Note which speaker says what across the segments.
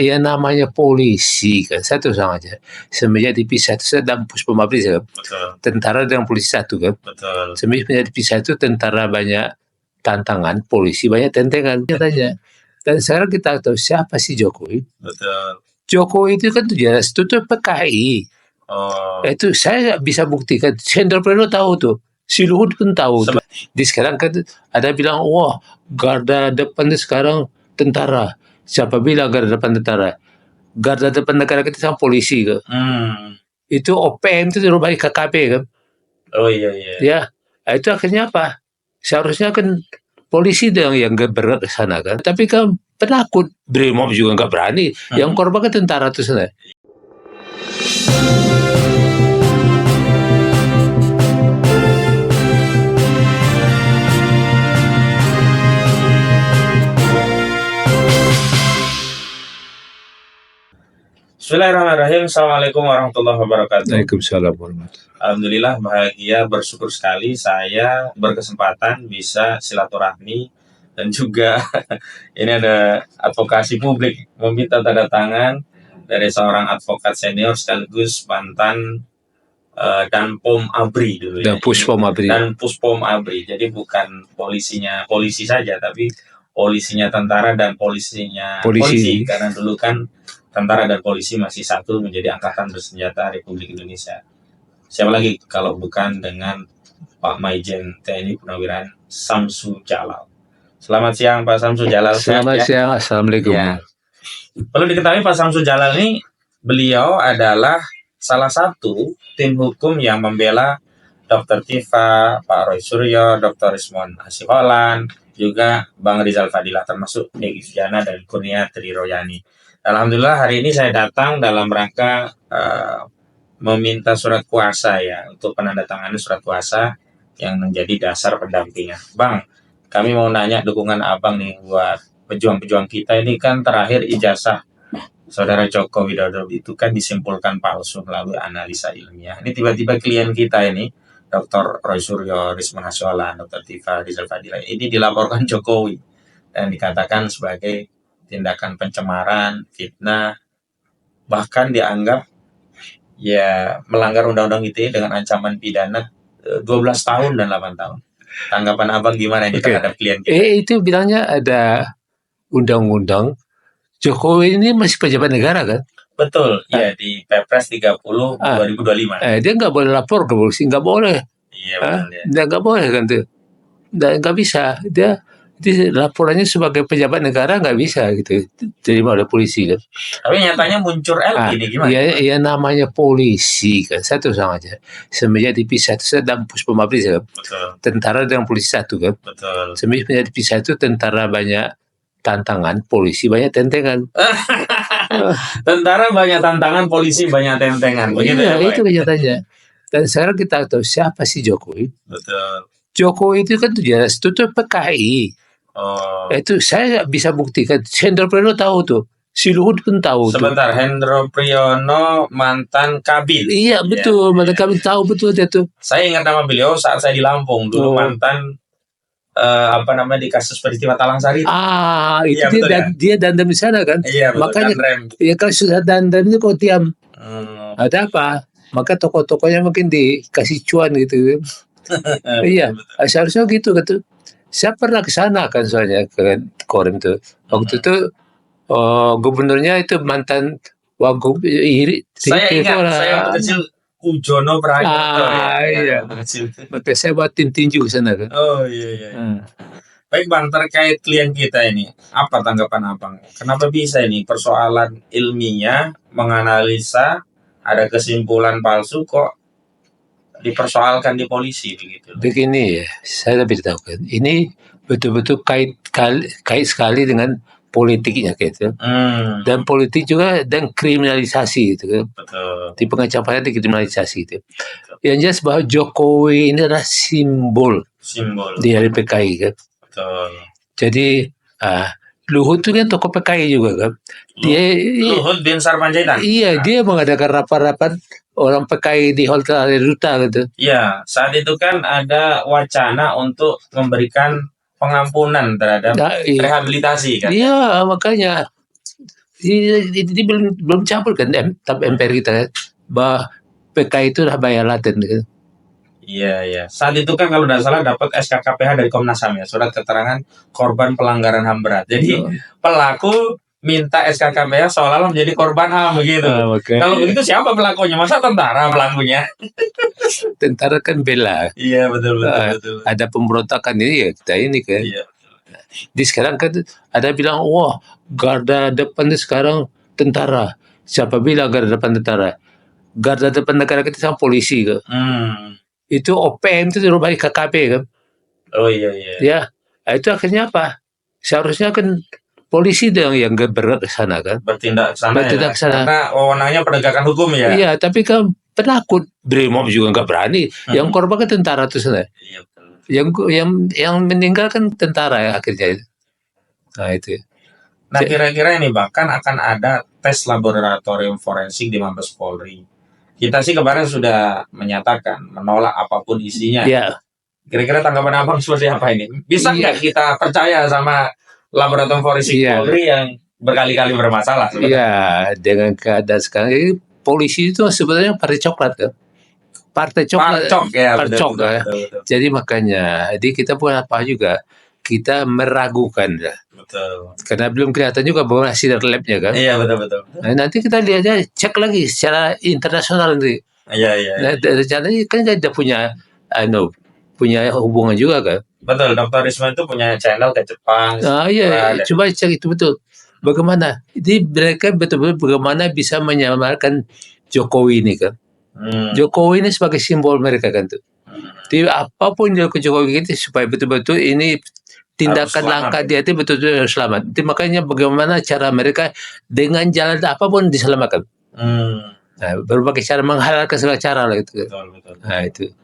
Speaker 1: Ya namanya polisi kan satu sama aja. Semenjak dipisah itu sedang Puspomabri kan,
Speaker 2: Betul,
Speaker 1: tentara dengan polisi satu kan.
Speaker 2: betul.
Speaker 1: Semenjak dipisah itu tentara banyak tantangan, polisi banyak tentengan katanya. Dan sekarang kita tahu siapa sih Jokowi.
Speaker 2: Betul.
Speaker 1: Jokowi itu kan jelas itu tuh PKI.
Speaker 2: Oh,
Speaker 1: Itu saya bisa buktikan. Hendra Priyono tahu tuh. Si Luhut pun tahu tuh. Di sekarang kan ada bilang, wah garda depan itu sekarang tentara. Siapa bilang garda depan tentara? Garda depan negara kita sama polisi kan. Itu OPM itu dirubah KKP kan.
Speaker 2: oh iya iya.
Speaker 1: Ya, itu akhirnya apa? Seharusnya kan polisi yang bergerak ke sana kan. Tapi kan penakut. Brimob juga nggak berani. Yang korban kan tentara itu sana.
Speaker 2: Bismillahirrahmanirrahim. Assalamualaikum warahmatullahi wabarakatuh.
Speaker 1: Waalaikumsalam warahmatullahi.
Speaker 2: Alhamdulillah bahagia, bersyukur sekali saya berkesempatan bisa silaturahmi dan juga ini ada advokasi publik meminta tanda tangan dari seorang advokat senior sekaligus mantan dan Pom Abri dulu
Speaker 1: Dan
Speaker 2: ya.
Speaker 1: Puspom Abri.
Speaker 2: Dan Puspom Abri. Jadi bukan polisinya polisi saja, tapi polisinya tentara dan polisinya polisi. Karena dulu kan tentara dan polisi masih satu menjadi angkatan bersenjata Republik Indonesia. Siapa lagi kalau bukan dengan Pak Maijen TNI Purnawirawan Samsu Jalal. Selamat siang Pak Samsu Jalal.
Speaker 1: Selamat siang, Assalamualaikum.
Speaker 2: Ya. Perlu diketahui Pak Samsu Jalal ini beliau adalah salah satu tim hukum yang membela Dr. Tifa, Pak Roy Suryo, Dr. Ismon Hasiholan, juga Bang Rizal Fadilah, termasuk Egy Sujana dan Kurnia Triroyani. Alhamdulillah hari ini saya datang dalam rangka meminta surat kuasa ya, untuk penandatanganan surat kuasa yang menjadi dasar pendampingan. Bang, kami mau nanya dukungan abang nih buat pejuang-pejuang kita ini. Kan terakhir ijazah Saudara Joko Widodo itu kan disimpulkan palsu melalui analisa ilmiah. Ini tiba-tiba klien kita ini, Dr. Roy Suryo, Risman Hasyolan, Dr. Tifa, Rizal Fadila, ini dilaporkan Jokowi dan dikatakan sebagai tindakan pencemaran, fitnah, bahkan dianggap ya melanggar undang-undang ITE dengan ancaman pidana 12 tahun dan 8 tahun. Tanggapan abang gimana ini terhadap klien kita?
Speaker 1: Itu bilangnya ada undang-undang. Jokowi ini masih pejabat negara kan?
Speaker 2: Betul, ya di Perpres 30 2025.
Speaker 1: Dia nggak boleh lapor ke polisi, nggak boleh.
Speaker 2: Iya betul ya.
Speaker 1: Dia nggak boleh kan tuh. Nggak bisa. Dia laporannya sebagai pejabat negara nggak bisa gitu, terima oleh polisi kan.
Speaker 2: Tapi nyatanya muncul ini gimana?
Speaker 1: Ya namanya polisi kan satu sama aja. Semenjak dipisah itu sedang Puspomabri kan. Tentara dengan polisi satu kan.
Speaker 2: Betul.
Speaker 1: Semenjak dipisah itu tentara banyak tantangan, polisi banyak tentengan.
Speaker 2: Tentara banyak tantangan, polisi banyak tentengan. Begitu ya,
Speaker 1: itu kenyataannya. Dan sekarang kita tahu siapa sih Jokowi.
Speaker 2: Betul.
Speaker 1: Jokowi itu kan jelas itu tuh PKI. Itu saya bisa buktikan. Hendra Priyono tahu tuh. Si Luhut pun tahu.
Speaker 2: Sebentar, Hendra Priyono mantan Kabin.
Speaker 1: Iya betul, mantan Kabin, tahu betul dia tuh.
Speaker 2: Saya ingat nama beliau saat saya di Lampung dulu, mantan di kasus peristiwa Talang Sari.
Speaker 1: Itu iya, dia dandam di sana kan.
Speaker 2: Iya, betul,
Speaker 1: makanya ya kalau sudah dandam itu kok diam. Ada apa? Maka tokoh-tokohnya mungkin dikasih cuan gitu. Iya, seharusnya gitu kan. Saya pernah ke sana kan soalnya ke Korem tuh. Waktu itu gubernurnya itu mantan Wagub Iri.
Speaker 2: Saya ingat, saya waktu kecil Ujono Prayoto.
Speaker 1: Iya. Maka saya buat tim tinju ke sana kan.
Speaker 2: Oh iya. Baik Bang, terkait klien kita ini, apa tanggapan Abang? Kenapa bisa ini persoalan ilmiah menganalisa ada kesimpulan palsu kok dipersoalkan di polisi begitu?
Speaker 1: Begini ya, saya lebih tahu kan. Ini betul-betul kait sekali dengan politiknya gitu. Dan politik juga dan kriminalisasi gitu kan.
Speaker 2: Betul.
Speaker 1: Di pengacapan di kriminalisasi itu. Yang jelas bahwa Jokowi ini adalah simbol di hari PKI kan.
Speaker 2: Betul.
Speaker 1: Jadi Luhut itu kan tokoh PKI juga kan.
Speaker 2: Luhut bin Sarpanjaitan.
Speaker 1: Iya, dia mengadakan rapat-rapat orang PKI di Hotel Duta gitu.
Speaker 2: Iya, saat itu kan ada wacana untuk memberikan pengampunan terhadap rehabilitasi kan.
Speaker 1: Iya, makanya Ini belum cabut kan tap MPR kita kan, bahwa PK itu dah bayar laten kan.
Speaker 2: Iya. Saat itu kan kalau tidak salah dapat SKKPH dari Komnas HAM ya, surat keterangan korban pelanggaran HAM berat. Jadi pelaku minta SKKPH seolah-olah menjadi korban HAM begitu. Kalau begitu siapa pelakunya? Masa tentara pelakunya?
Speaker 1: Tentara kan bela.
Speaker 2: Iya betul.
Speaker 1: Ada pemberontakan ini ya kita ini kan.
Speaker 2: Iya.
Speaker 1: Di sekarang kan ada bilang, wah garda depan itu sekarang tentara. Siapa bilang garda depan tentara? Garda depan negara kita sama polisi kan. Itu OPM itu dirubah KKP kan.
Speaker 2: Oh iya.
Speaker 1: Ya, itu akhirnya apa? Seharusnya kan polisi yang bergerak ke sana kan.
Speaker 2: Bertindak ke sana
Speaker 1: Bertindak
Speaker 2: ya.
Speaker 1: ke sana.
Speaker 2: Karena wewenangnya penegakan hukum ya.
Speaker 1: Iya, tapi kan penakut. Brimob juga nggak berani. Yang korban kan tentara itu sana.
Speaker 2: Iya betul.
Speaker 1: Yang meninggal kan tentara ya akhirnya. Nah itu.
Speaker 2: Nah kira-kira ini bahkan akan ada tes laboratorium forensik di Mabes Polri. Kita sih kemarin sudah menyatakan menolak apapun isinya.
Speaker 1: Iya.
Speaker 2: Kira-kira tanggapan abang seperti apa ini? Bisa nggak kita percaya sama laboratorium forensik Polri yang berkali-kali bermasalah?
Speaker 1: Iya, dengan keadaan sekarang ini polisi itu sebenarnya partai coklat kan. Partai coklat. Parcok ya. Betul. Jadi makanya, jadi kita pun apa juga kita meragukan ya.
Speaker 2: Betul.
Speaker 1: Karena belum kelihatan juga bahwa hasil labnya kan.
Speaker 2: Iya betul.
Speaker 1: Nah, nanti kita lihat aja, cek lagi secara internasional nanti.
Speaker 2: Iya.
Speaker 1: Nah, rencananya kan dia punya hubungan juga kan.
Speaker 2: Betul, Dr. Risma itu punya channel ke Jepang.
Speaker 1: Iya, coba cek itu betul. Bagaimana? Jadi mereka betul-betul bagaimana bisa menyamarkan Jokowi ini kan. Jokowi ini sebagai simbol mereka kan tuh. Jadi apapun yang Jokowi itu supaya betul-betul ini tindakan langkah dia itu betul-betul selamat. Jadi makanya bagaimana cara mereka dengan jalan apapun diselamatkan. Nah, berbagai cara menghalalkan segala cara lah gitu.
Speaker 2: Betul.
Speaker 1: Nah itu.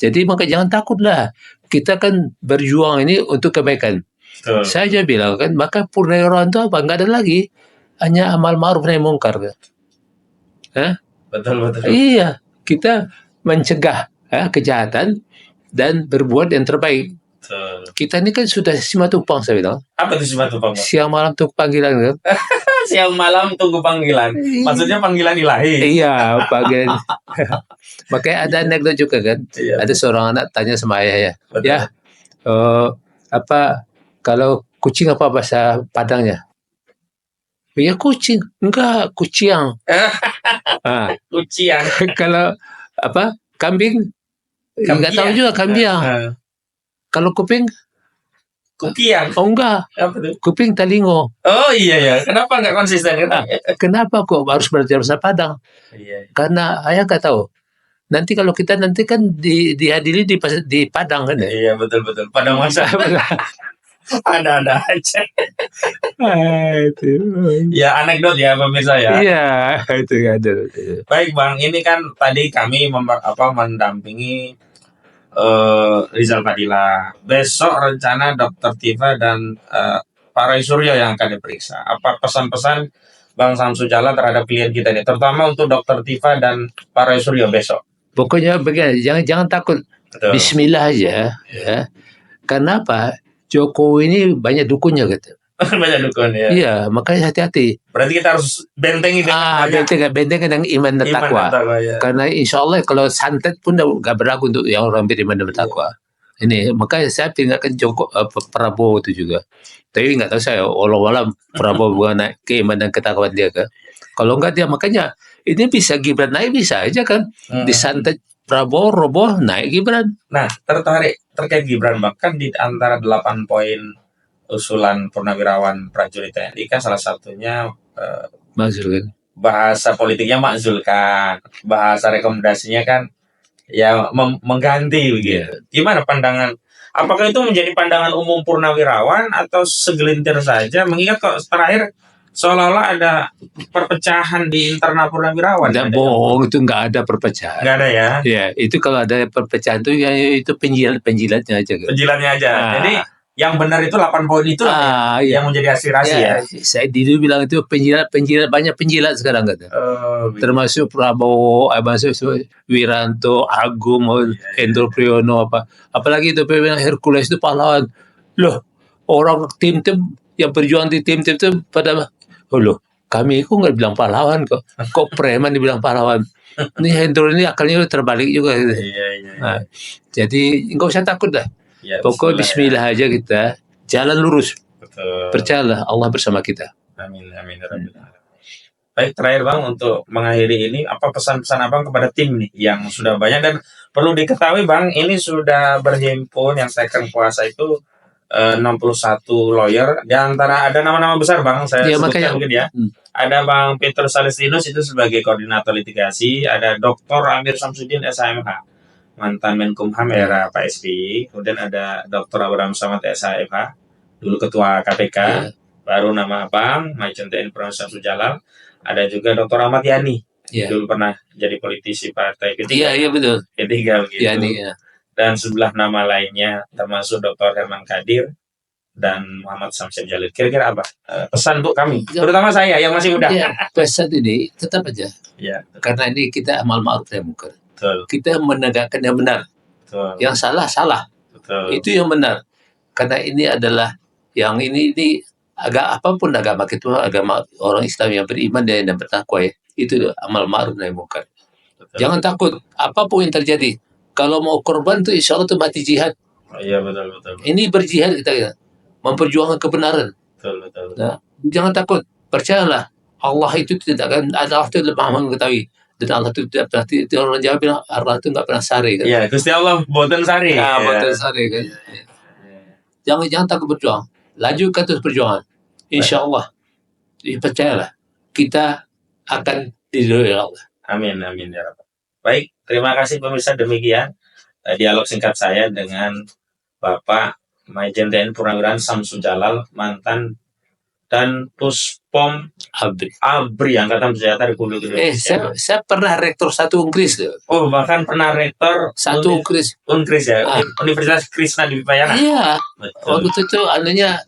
Speaker 1: Jadi maka jangan takutlah. Kita kan berjuang ini untuk kebaikan.
Speaker 2: Betul.
Speaker 1: Saya aja bilang kan, maka Purnawirawan itu apa? Nggak ada lagi. Hanya amal ma'ruf nahi mungkar. Hah?
Speaker 2: Betul.
Speaker 1: Iya, kita mencegah kejahatan dan berbuat yang terbaik.
Speaker 2: Betul.
Speaker 1: Kita ini kan sudah Simatupang saya bilang.
Speaker 2: Apa itu Simatupang?
Speaker 1: Siang malam tunggu panggilan kan?
Speaker 2: Siang malam tunggu panggilan. Maksudnya panggilan ilahi.
Speaker 1: Iya, panggilan. Makanya ada anekdot juga kan.
Speaker 2: Iya.
Speaker 1: Ada seorang anak tanya sama ayahnya.
Speaker 2: Betul.
Speaker 1: Ya, kalau kucing apa bahasa Padangnya? Ya kucing, enggak kuciang.
Speaker 2: Kuciang.
Speaker 1: Kalau kambing, enggak tahu juga kambing. Kalau kuping,
Speaker 2: kukiang.
Speaker 1: Oh enggak,
Speaker 2: Apa tuh?
Speaker 1: kuping talingo.
Speaker 2: Oh iya. Kenapa enggak konsisten?
Speaker 1: Kenapa kok harus belajar bahasa Padang?
Speaker 2: Iya.
Speaker 1: Karena ayah nggak tahu. Nanti kalau kita nanti kan dihadiri di Padang kan ya?
Speaker 2: Iya betul. Padang masa. Ada aja.
Speaker 1: Itu.
Speaker 2: Ya anekdot ya pemirsa ya.
Speaker 1: Iya itu ada.
Speaker 2: Baik Bang, ini kan tadi kami mendampingi Rizal Fadila. Besok rencana Dr. Tifa dan Pak Roy Suryo yang akan diperiksa. Apa pesan-pesan Bang Samsu Jala terhadap klien kita ini, terutama untuk Dr. Tifa dan Pak Roy Suryo besok?
Speaker 1: Pokoknya begini, jangan takut.
Speaker 2: Betul.
Speaker 1: Bismillah aja. Ya. Karena apa? Jokowi ini banyak dukunnya gitu.
Speaker 2: Banyak dukun ya.
Speaker 1: Iya, makanya hati-hati.
Speaker 2: Berarti kita harus bentengi
Speaker 1: dengan iman dan takwa.
Speaker 2: Ya.
Speaker 1: Karena insya Allah kalau santet pun nggak berlaku untuk yang orang beriman dan bertakwa. Ini makanya saya tinggalkan Prabowo itu juga. Tapi nggak tahu saya, walau Prabowo bukan naik keimanan dan ketakwaan dia kan. Kalau nggak dia makanya ini bisa Gibran naik bisa aja kan. Disantet Prabowo roboh naik Gibran.
Speaker 2: Nah terkait Gibran bahkan di antara 8 poin usulan Purnawirawan prajurit TNI kan salah satunya
Speaker 1: Makzulkan.
Speaker 2: Bahasa politiknya makzulkan, bahasa rekomendasinya kan ya mengganti begitu. Gimana pandangan? Apakah itu menjadi pandangan umum Purnawirawan atau segelintir saja? Mengingat kok terakhir seolah-olah ada perpecahan di internal Purnawirawan.
Speaker 1: Tidak bohong, itu nggak ada perpecahan.
Speaker 2: Nggak ada ya?
Speaker 1: Ya, itu kalau ada perpecahan itu penjilatnya aja.
Speaker 2: Penjilatnya aja. Jadi yang benar itu 8 poin itu yang menjadi aspirasi ya.
Speaker 1: Saya dulu bilang itu penjilat banyak penjilat sekarang kata. Termasuk Prabowo, masuk Wiranto, Agung, Hendro Priyono apalagi itu Hercules itu pahlawan. Loh, orang tim-tim yang berjuang di tim-tim itu pada loh, Kami kok nggak bilang pahlawan kok. Kok preman dibilang pahlawan. Ini Hendro ini akalnya udah terbalik juga. Gitu.
Speaker 2: Iya.
Speaker 1: Nah, jadi nggak usah takut dah.
Speaker 2: Ya,
Speaker 1: Pokok Bismillah aja kita jalan lurus.
Speaker 2: Betul.
Speaker 1: Percayalah Allah bersama kita.
Speaker 2: Amin ya Rabbil alamin. Baik, terakhir Bang, untuk mengakhiri ini, apa pesan-pesan Abang kepada tim nih yang sudah banyak, dan perlu diketahui Bang, ini sudah berhimpun yang second puasa itu 61 lawyer. Di antara ada nama-nama besar Bang, saya
Speaker 1: Ya,
Speaker 2: sebutkan
Speaker 1: makanya.
Speaker 2: mungkin ya. Ada Bang Peter Salestinus itu sebagai koordinator litigasi, ada Dr. Amir Samsudin SHMH, mantan Menkumham era Pak SBY, kemudian ada Dr. Abraham Samad SHMH, dulu ketua KPK, baru nama Abang, Majen TNI Purnawirawan Syamsul Jalal. Ada juga Dr. Ahmad Yani, dulu pernah jadi politisi partai ketiga.
Speaker 1: Iya betul.
Speaker 2: Ketiga begitu.
Speaker 1: Yani, ya.
Speaker 2: Dan sebelah nama lainnya termasuk Dr. Herman Kadir dan Muhammad Samsir Jalil. Kira-kira apa pesan untuk kami, terutama saya yang masih muda?
Speaker 1: Ya, pesan ini tetap aja.
Speaker 2: Ya.
Speaker 1: Karena ini kita amal ma'ruf nahi munkar.
Speaker 2: Betul.
Speaker 1: Kita menegakkan yang benar.
Speaker 2: Betul.
Speaker 1: Yang salah.
Speaker 2: Betul.
Speaker 1: Itu yang benar. Karena ini adalah yang ini apapun agama kita, agama orang Islam yang beriman dan yang bertakwa ya. Itu amal ma'ruf nahi munkar. Jangan takut apapun yang terjadi. Kalau mau korban tuh insya Allah tuh mati jihad.
Speaker 2: Iya betul.
Speaker 1: Ini berjihad kita ya. Memperjuangkan kebenaran.
Speaker 2: Betul.
Speaker 1: Nah, jangan takut. Percayalah. Allah itu tidak akan, Allah itu lebih mengetahui. Dan Allah itu tidak pernah, orang Jawa bilang Allah itu nggak pernah sari kan.
Speaker 2: Iya, Gusti Allah boten sari.
Speaker 1: Nah, boten sari kan. Jangan takut berjuang. Lanjutkan terus perjuangan. Insya Allah. Percayalah. Kita akan diridhoi Allah.
Speaker 2: Amin ya Rabbal. Baik, terima kasih pemirsa, demikian dialog singkat saya dengan Bapak Majen TNI Purnawirawan Syamsul Jalal, mantan dan Puspom Abri Angkatan Bersenjata Republik Indonesia.
Speaker 1: Saya pernah rektor 1 Unkris.
Speaker 2: Oh, bahkan pernah rektor
Speaker 1: 1 Unkris.
Speaker 2: Unkris ya, Universitas Krishna di Payana.
Speaker 1: Iya. Waktu itu anunya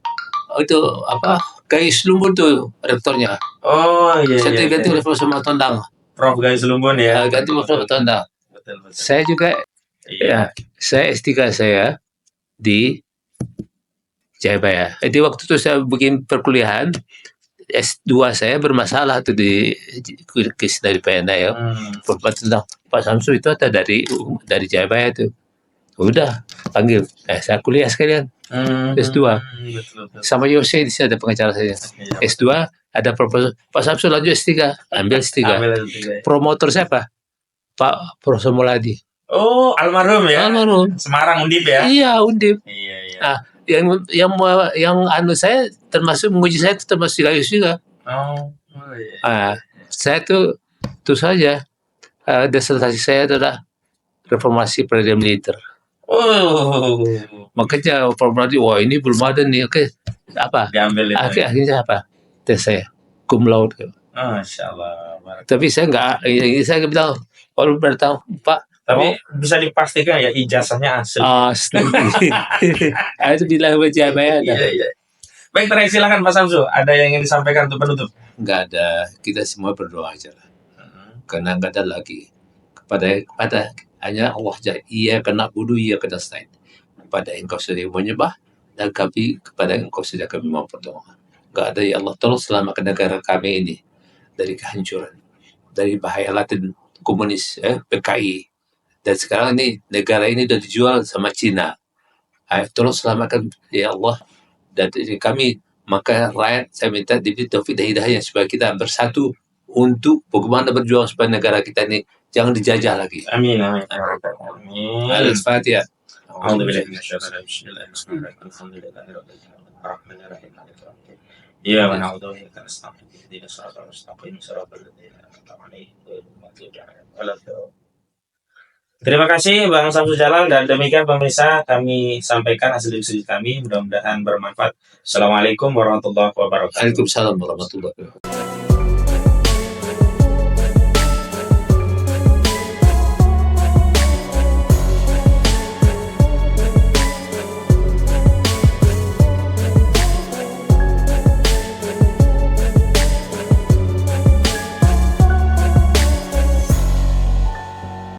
Speaker 1: itu apa? Gais Lumbun tuh rektornya.
Speaker 2: Oh iya.
Speaker 1: Saya ganti oleh Profesor Matondang.
Speaker 2: Prof Gais Lumbun ya.
Speaker 1: Ganti Profesor Matondang.
Speaker 2: Betul.
Speaker 1: Saya juga saya S3 saya di Jayabaya. Jadi waktu itu saya bikin perkuliahan, S2 saya bermasalah tuh di Krishna di Payana ya. Pak Samsul itu ada dari Jayabaya tuh. Udah panggil, saya kuliah sekalian. S2 sama Yose di sini ada pengacara saya. S2 ada Profesor Pak Samsul, lanjut S3, ambil S3. Promotor siapa? Pak Profesor Muladi.
Speaker 2: Oh, almarhum ya.
Speaker 1: Almarhum.
Speaker 2: Semarang Undip ya.
Speaker 1: Iya, Undip.
Speaker 2: Iya.
Speaker 1: Nah, yang anu saya termasuk menguji saya itu termasuk Gayus juga.
Speaker 2: Oh iya.
Speaker 1: Saya tuh saja disertasi saya adalah reformasi peradilan militer.
Speaker 2: Oh.
Speaker 1: Makanya formulasi, wah ini belum ada nih, oke, apa?
Speaker 2: Diambil itu.
Speaker 1: Akhirnya apa? Tes saya, cum laude.
Speaker 2: Masya Allah.
Speaker 1: Tapi saya nggak bilang, kalau bertahu Pak.
Speaker 2: Tapi bisa dipastikan ya ijazahnya asli.
Speaker 1: Itu bilang Jayabaya ada.
Speaker 2: Iya. Baik, terakhir silakan Pak Samsul. Ada yang ingin disampaikan untuk penutup?
Speaker 1: Nggak ada. Kita semua berdoa aja lah. Karena nggak ada lagi. Kepada hanya Allah saja. Ia kena budu, ia kena stain. Kepada engkau saja menyembah, dan kepada engkau saja kami mau berdoa. Nggak ada ya Allah, tolong selamatkan negara kami ini dari kehancuran, dari bahaya Latin komunis, PKI. Dan sekarang ini negara ini sudah dijual sama Cina. Tolong selamatkan ya Allah. Dan kami, maka rakyat saya minta diberi taufik dan hidayah supaya kita bersatu untuk bagaimana berjuang supaya negara kita ini jangan dijajah lagi.
Speaker 2: Amin.
Speaker 1: Al-Fatihah.
Speaker 2: Iya, terima kasih Bang Samsul Jalal, dan demikian pemirsa kami sampaikan hasil diskusi kami, mudah-mudahan bermanfaat. Assalamualaikum warahmatullahi wabarakatuh.
Speaker 1: Waalaikumsalam warahmatullahi wabarakatuh.